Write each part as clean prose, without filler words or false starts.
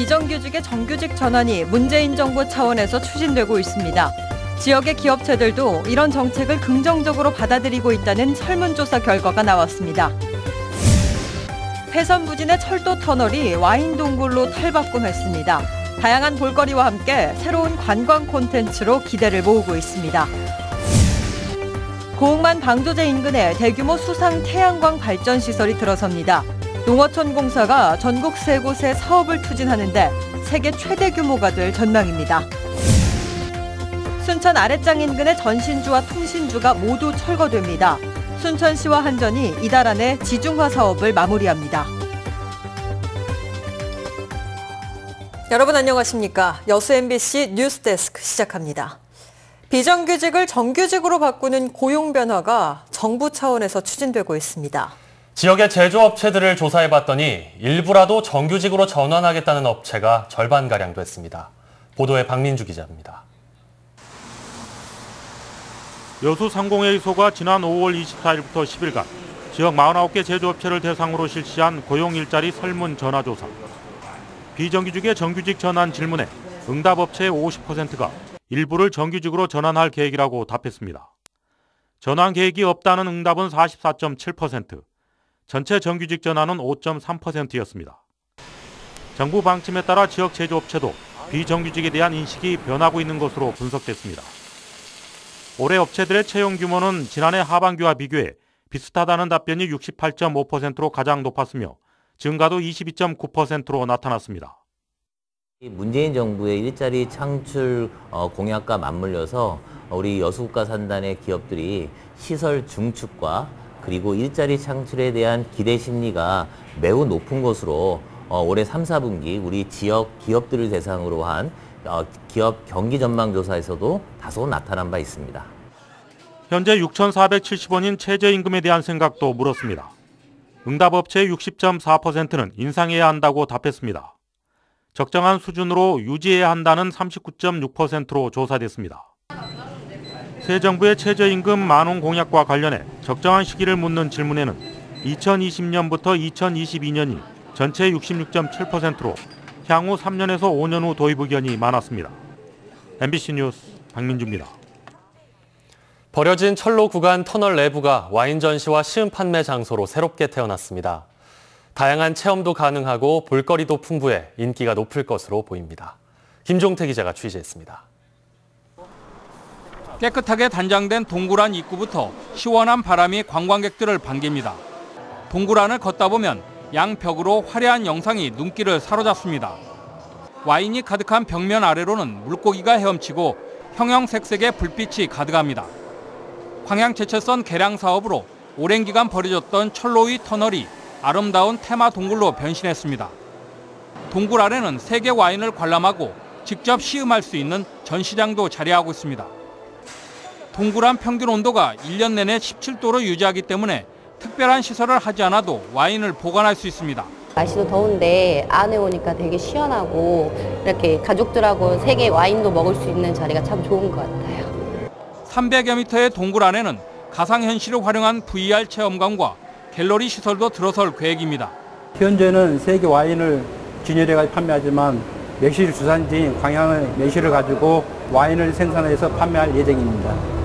비정규직의 정규직 전환이 문재인 정부 차원에서 추진되고 있습니다. 지역의 기업체들도 이런 정책을 긍정적으로 받아들이고 있다는 설문조사 결과가 나왔습니다. 폐선 부진의 철도 터널이 와인 동굴로 탈바꿈했습니다. 다양한 볼거리와 함께 새로운 관광 콘텐츠로 기대를 모으고 있습니다. 고흥만 방조제 인근에 대규모 수상 태양광 발전 시설이 들어섭니다. 농어촌 공사가 전국 3곳에 사업을 추진하는데 세계 최대 규모가 될 전망입니다. 순천 아랫장 인근의 전신주와 통신주가 모두 철거됩니다. 순천시와 한전이 이달 안에 지중화 사업을 마무리합니다. 여러분 안녕하십니까? 여수 MBC 뉴스데스크 시작합니다. 비정규직을 정규직으로 바꾸는 고용 변화가 정부 차원에서 추진되고 있습니다. 지역의 제조업체들을 조사해봤더니 일부라도 정규직으로 전환하겠다는 업체가 절반가량 됐습니다. 보도에 박민주 기자입니다. 여수 상공회의소가 지난 5월 24일부터 10일간 지역 49개 제조업체를 대상으로 실시한 고용 일자리 설문 전화조사. 비정규직의 정규직 전환 질문에 응답업체의 50%가 일부를 정규직으로 전환할 계획이라고 답했습니다. 전환 계획이 없다는 응답은 44.7%, 전체 정규직 전환은 5.3%였습니다. 정부 방침에 따라 지역 제조업체도 비정규직에 대한 인식이 변하고 있는 것으로 분석됐습니다. 올해 업체들의 채용 규모는 지난해 하반기와 비교해 비슷하다는 답변이 68.5%로 가장 높았으며 증가도 22.9%로 나타났습니다. 문재인 정부의 일자리 창출 공약과 맞물려서 우리 여수국가 산단의 기업들이 시설 중축과 그리고 일자리 창출에 대한 기대 심리가 매우 높은 것으로 올해 3, 4분기 우리 지역 기업들을 대상으로 한 기업 경기 전망 조사에서도 다소 나타난 바 있습니다. 현재 6,470원인 최저임금에 대한 생각도 물었습니다. 응답업체의 60.4%는 인상해야 한다고 답했습니다. 적정한 수준으로 유지해야 한다는 39.6%로 조사됐습니다. 새 정부의 최저임금 만원 공약과 관련해 적정한 시기를 묻는 질문에는 2020년부터 2022년이 전체 66.7%로 향후 3년에서 5년 후 도입 의견이 많았습니다. MBC 뉴스 박민주입니다. 버려진 철로 구간 터널 내부가 와인 전시와 시음 판매 장소로 새롭게 태어났습니다. 다양한 체험도 가능하고 볼거리도 풍부해 인기가 높을 것으로 보입니다. 김종태 기자가 취재했습니다. 깨끗하게 단장된 동굴안 입구부터 시원한 바람이 관광객들을 반깁니다. 동굴안을 걷다 보면 양벽으로 화려한 영상이 눈길을 사로잡습니다. 와인이 가득한 벽면 아래로는 물고기가 헤엄치고 형형색색의 불빛이 가득합니다. 광양제철선 개량 사업으로 오랜 기간 버려졌던 철로 위 터널이 아름다운 테마 동굴로 변신했습니다. 동굴 안에는 세계 와인을 관람하고 직접 시음할 수 있는 전시장도 자리하고 있습니다. 동굴 안 평균 온도가 1년 내내 17도로 유지하기 때문에 특별한 시설을 하지 않아도 와인을 보관할 수 있습니다. 날씨도 더운데 안에 오니까 되게 시원하고 이렇게 가족들하고 세계 와인도 먹을 수 있는 자리가 참 좋은 것 같아요. 300여 미터의 동굴 안에는 가상현실을 활용한 VR 체험관과 갤러리 시설도 들어설 계획입니다. 현재는 세계 와인을 진열해서 판매하지만 매실 주산지인 광양의 매실을 가지고 와인을 생산해서 판매할 예정입니다.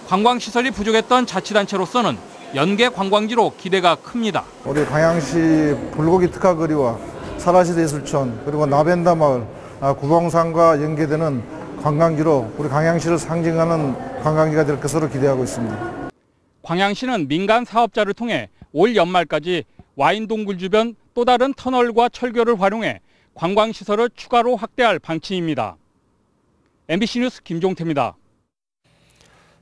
관광시설이 부족했던 자치단체로서는 연계 관광지로 기대가 큽니다. 우리 광양시 불고기 특화거리와 사라시대 예술촌 그리고 나벤다 마을, 구봉산과 연계되는 관광지로 우리 광양시를 상징하는 관광지가 될 것으로 기대하고 있습니다. 광양시는 민간 사업자를 통해 올 연말까지 와인 동굴 주변 또 다른 터널과 철교를 활용해 관광시설을 추가로 확대할 방침입니다. MBC 뉴스 김종태입니다.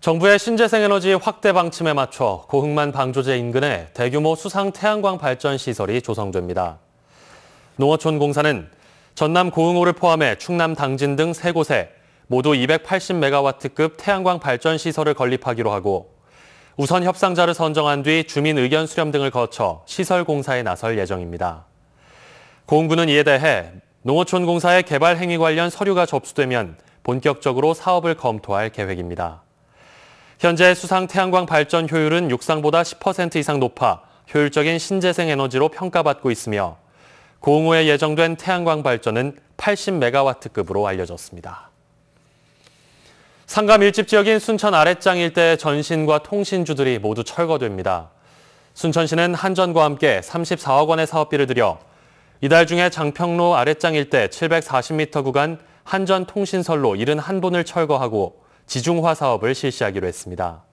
정부의 신재생에너지 확대 방침에 맞춰 고흥만 방조제 인근에 대규모 수상 태양광 발전 시설이 조성됩니다. 농어촌 공사는 전남 고흥호를 포함해 충남 당진 등 3곳에 모두 280메가와트급 태양광 발전 시설을 건립하기로 하고 우선 협상자를 선정한 뒤 주민 의견 수렴 등을 거쳐 시설 공사에 나설 예정입니다. 고흥부는 이에 대해 농어촌 공사의 개발 행위 관련 서류가 접수되면 본격적으로 사업을 검토할 계획입니다. 현재 수상 태양광 발전 효율은 육상보다 10% 이상 높아 효율적인 신재생 에너지로 평가받고 있으며 고흥호에 예정된 태양광 발전은 80메가와트급으로 알려졌습니다. 상가 밀집 지역인 순천 아랫장 일대의 전신과 통신주들이 모두 철거됩니다. 순천시는 한전과 함께 34억 원의 사업비를 들여 이달 중에 장평로 아랫장 일대 740m 구간 한전 통신선로 71본을 철거하고 지중화 사업을 실시하기로 했습니다.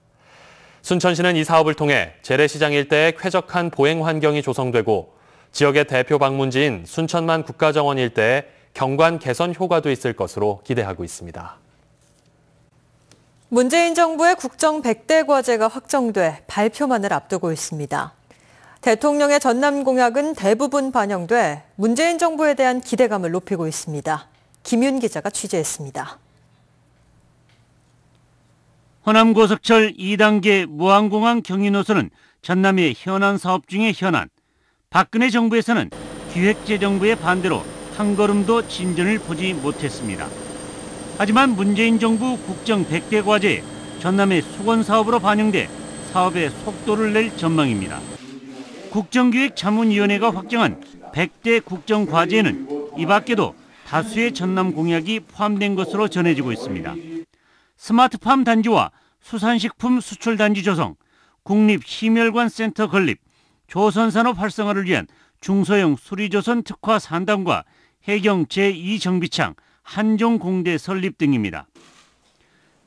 순천시는 이 사업을 통해 재래시장 일대에 쾌적한 보행 환경이 조성되고 지역의 대표 방문지인 순천만 국가정원 일대에 경관 개선 효과도 있을 것으로 기대하고 있습니다. 문재인 정부의 국정 100대 과제가 확정돼 발표만을 앞두고 있습니다. 대통령의 전남 공약은 대부분 반영돼 문재인 정부에 대한 기대감을 높이고 있습니다. 김윤 기자가 취재했습니다. 호남고속철 2단계 무안공항 경인호선은 전남의 현안 사업 중의 현안. 박근혜 정부에서는 기획재정부의 반대로 한 걸음도 진전을 보지 못했습니다. 하지만 문재인 정부 국정 100대 과제에 전남의 수건사업으로 반영돼 사업에 속도를 낼 전망입니다. 국정기획자문위원회가 확정한 100대 국정과제에는 이 밖에도 다수의 전남 공약이 포함된 것으로 전해지고 있습니다. 스마트팜 단지와 수산식품 수출단지 조성, 국립심혈관센터 건립, 조선산업 활성화를 위한 중소형 수리조선 특화 산담과 해경 제2정비창, 한종공대 설립 등입니다.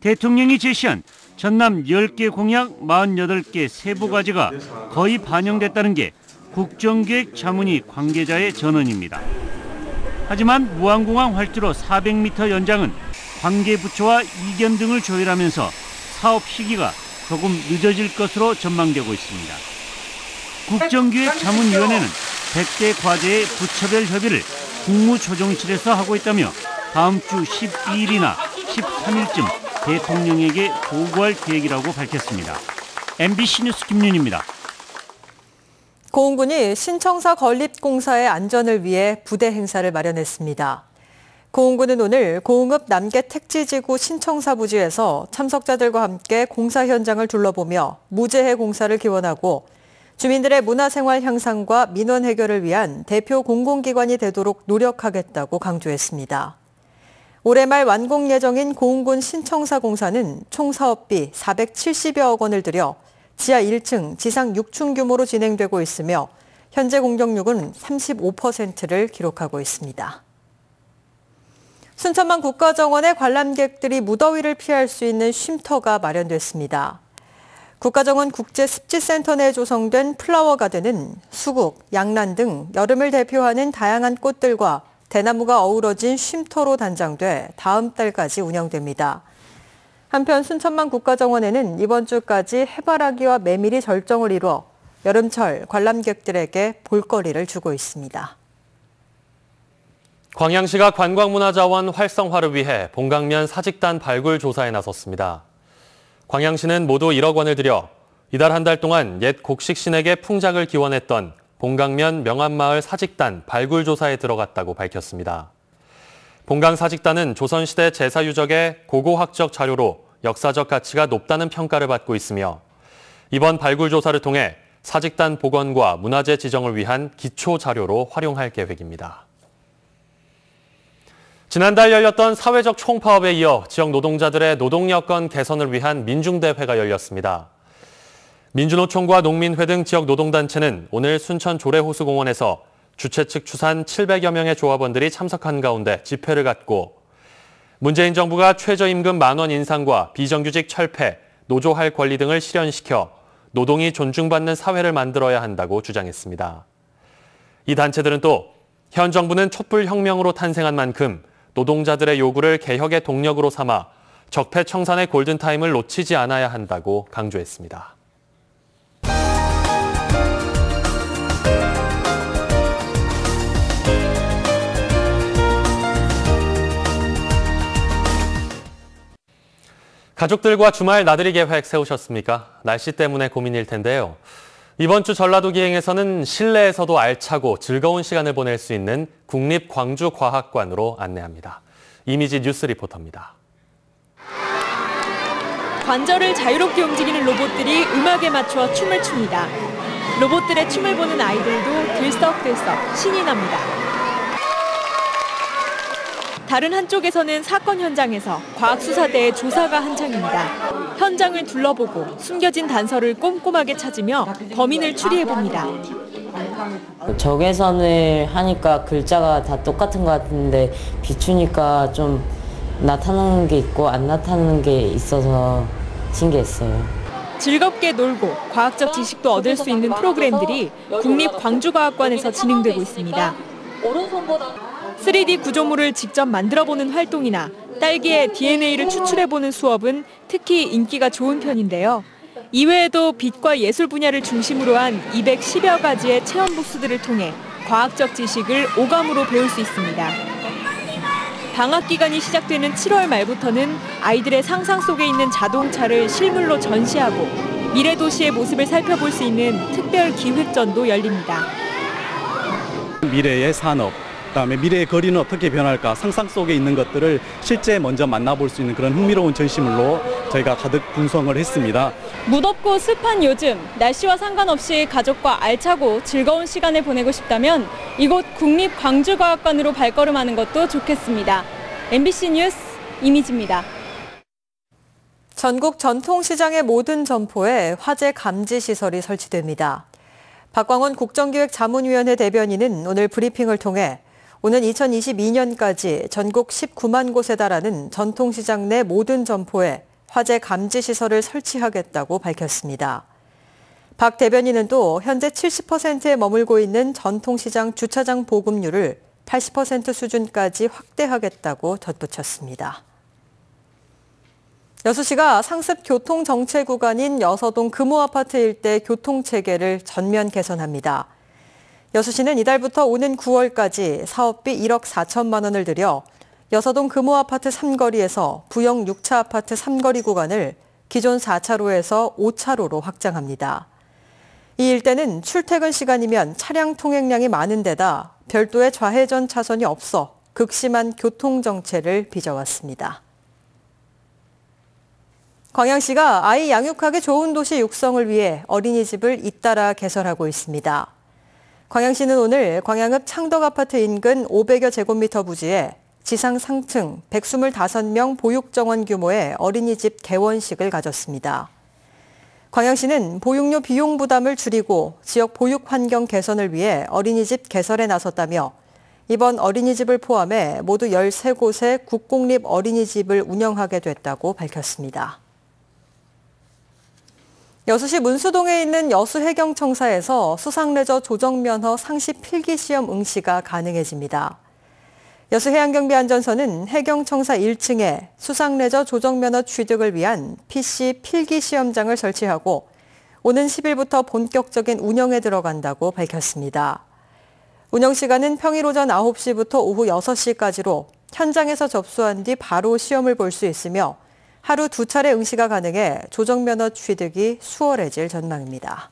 대통령이 제시한 전남 10개 공약 48개 세부 과제가 거의 반영됐다는 게 국정기획자문위 관계자의 전언입니다. 하지만 무안공항 활주로 400m 연장은 관계부처와 이견 등을 조율하면서 사업 시기가 조금 늦어질 것으로 전망되고 있습니다. 국정기획자문위원회는 100대 과제의 부처별 협의를 국무조정실에서 하고 있다며 다음 주 12일이나 13일쯤 대통령에게 보고할 계획이라고 밝혔습니다. MBC 뉴스 김윤입니다. 고흥군이 신청사 건립공사의 안전을 위해 부대 행사를 마련했습니다. 고흥군은 오늘 고흥읍 남계 택지지구 신청사 부지에서 참석자들과 함께 공사 현장을 둘러보며 무재해 공사를 기원하고 주민들의 문화생활 향상과 민원 해결을 위한 대표 공공기관이 되도록 노력하겠다고 강조했습니다. 올해 말 완공 예정인 고흥군 신청사 공사는 총 사업비 470여억 원을 들여 지하 1층, 지상 6층 규모로 진행되고 있으며 현재 공정률은 35%를 기록하고 있습니다. 순천만 국가정원에 관람객들이 무더위를 피할 수 있는 쉼터가 마련됐습니다. 국가정원 국제습지센터 내에 조성된 플라워 가든은 수국, 양란 등 여름을 대표하는 다양한 꽃들과 대나무가 어우러진 쉼터로 단장돼 다음 달까지 운영됩니다. 한편 순천만 국가정원에는 이번 주까지 해바라기와 메밀이 절정을 이루어 여름철 관람객들에게 볼거리를 주고 있습니다. 광양시가 관광문화자원 활성화를 위해 봉강면 사직단 발굴 조사에 나섰습니다. 광양시는 모두 1억 원을 들여 이달 한 달 동안 옛 곡식신에게 풍작을 기원했던 봉강면 명암마을 사직단 발굴 조사에 들어갔다고 밝혔습니다. 봉강 사직단은 조선시대 제사 유적의 고고학적 자료로 역사적 가치가 높다는 평가를 받고 있으며 이번 발굴 조사를 통해 사직단 복원과 문화재 지정을 위한 기초 자료로 활용할 계획입니다. 지난달 열렸던 사회적 총파업에 이어 지역 노동자들의 노동 여건 개선을 위한 민중대회가 열렸습니다. 민주노총과 농민회 등 지역 노동단체는 오늘 순천 조례호수공원에서 주최 측 추산 700여 명의 조합원들이 참석한 가운데 집회를 갖고 문재인 정부가 최저임금 만원 인상과 비정규직 철폐, 노조할 권리 등을 실현시켜 노동이 존중받는 사회를 만들어야 한다고 주장했습니다. 이 단체들은 또 현 정부는 촛불혁명으로 탄생한 만큼 노동자들의 요구를 개혁의 동력으로 삼아 적폐청산의 골든타임을 놓치지 않아야 한다고 강조했습니다. 가족들과 주말 나들이 계획 세우셨습니까? 날씨 때문에 고민일 텐데요. 이번 주 전라도 기행에서는 실내에서도 알차고 즐거운 시간을 보낼 수 있는 국립광주과학관으로 안내합니다. 이미지 뉴스 리포터입니다. 관절을 자유롭게 움직이는 로봇들이 음악에 맞춰 춤을 춥니다. 로봇들의 춤을 보는 아이들도 들썩들썩 신이 납니다. 다른 한쪽에서는 사건 현장에서 과학수사대의 조사가 한창입니다. 현장을 둘러보고 숨겨진 단서를 꼼꼼하게 찾으며 범인을 추리해봅니다. 적외선을 하니까 글자가 다 똑같은 것 같은데 비추니까 좀 나타나는 게 있고 안 나타나는 게 있어서 신기했어요. 즐겁게 놀고 과학적 지식도 얻을 수 있는 프로그램들이 국립광주과학관에서 진행되고 있습니다. 3D 구조물을 직접 만들어보는 활동이나 딸기의 DNA를 추출해보는 수업은 특히 인기가 좋은 편인데요. 이외에도 빛과 예술 분야를 중심으로 한 210여 가지의 체험 부스들을 통해 과학적 지식을 오감으로 배울 수 있습니다. 방학 기간이 시작되는 7월 말부터는 아이들의 상상 속에 있는 자동차를 실물로 전시하고 미래 도시의 모습을 살펴볼 수 있는 특별 기획전도 열립니다. 미래의 산업, 그다음에 미래의 거리는 어떻게 변할까, 상상 속에 있는 것들을 실제 먼저 만나볼 수 있는 그런 흥미로운 전시물로 저희가 가득 분성을 했습니다. 무덥고 습한 요즘, 날씨와 상관없이 가족과 알차고 즐거운 시간을 보내고 싶다면 이곳 국립광주과학관으로 발걸음하는 것도 좋겠습니다. MBC 뉴스 이미지입니다. 전국 전통시장의 모든 점포에 화재 감지 시설이 설치됩니다. 박광원 국정기획자문위원회 대변인은 오늘 브리핑을 통해 오는 2022년까지 전국 19만 곳에 달하는 전통시장 내 모든 점포에 화재 감지 시설을 설치하겠다고 밝혔습니다. 박 대변인은 또 현재 70%에 머물고 있는 전통시장 주차장 보급률을 80% 수준까지 확대하겠다고 덧붙였습니다. 여수시가 상습 교통 정체 구간인 여서동 금호아파트 일대 교통체계를 전면 개선합니다. 여수시는 이달부터 오는 9월까지 사업비 1억 4천만 원을 들여 여서동 금호아파트 3거리에서 부영 6차 아파트 3거리 구간을 기존 4차로에서 5차로로 확장합니다. 이 일대는 출퇴근 시간이면 차량 통행량이 많은 데다 별도의 좌회전 차선이 없어 극심한 교통정체를 빚어왔습니다. 광양시가 아이 양육하기 좋은 도시 육성을 위해 어린이집을 잇따라 개설하고 있습니다. 광양시는 오늘 광양읍 창덕아파트 인근 500여 제곱미터 부지에 지상 상층 125명 보육정원 규모의 어린이집 개원식을 가졌습니다. 광양시는 보육료 비용 부담을 줄이고 지역 보육 환경 개선을 위해 어린이집 개설에 나섰다며 이번 어린이집을 포함해 모두 13곳의 국공립 어린이집을 운영하게 됐다고 밝혔습니다. 여수시 문수동에 있는 여수해경청사에서 수상레저 조정면허 상시 필기시험 응시가 가능해집니다. 여수해양경비안전서는 해경청사 1층에 수상레저 조정면허 취득을 위한 PC 필기시험장을 설치하고 오는 10일부터 본격적인 운영에 들어간다고 밝혔습니다. 운영시간은 평일 오전 9시부터 오후 6시까지로 현장에서 접수한 뒤 바로 시험을 볼 수 있으며 하루 2차례 응시가 가능해 조정면허 취득이 수월해질 전망입니다.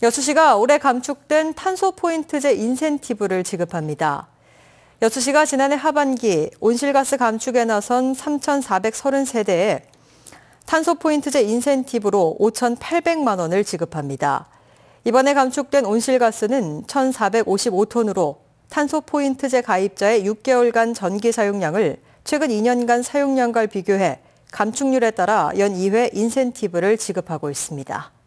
여수시가 올해 감축된 탄소포인트제 인센티브를 지급합니다. 여수시가 지난해 하반기 온실가스 감축에 나선 3,430세대에 탄소포인트제 인센티브로 5,800만 원을 지급합니다. 이번에 감축된 온실가스는 1,455톤으로 탄소포인트제 가입자의 6개월간 전기 사용량을 최근 2년간 사용량과 비교해 감축률에 따라 연 2회 인센티브를 지급하고 있습니다.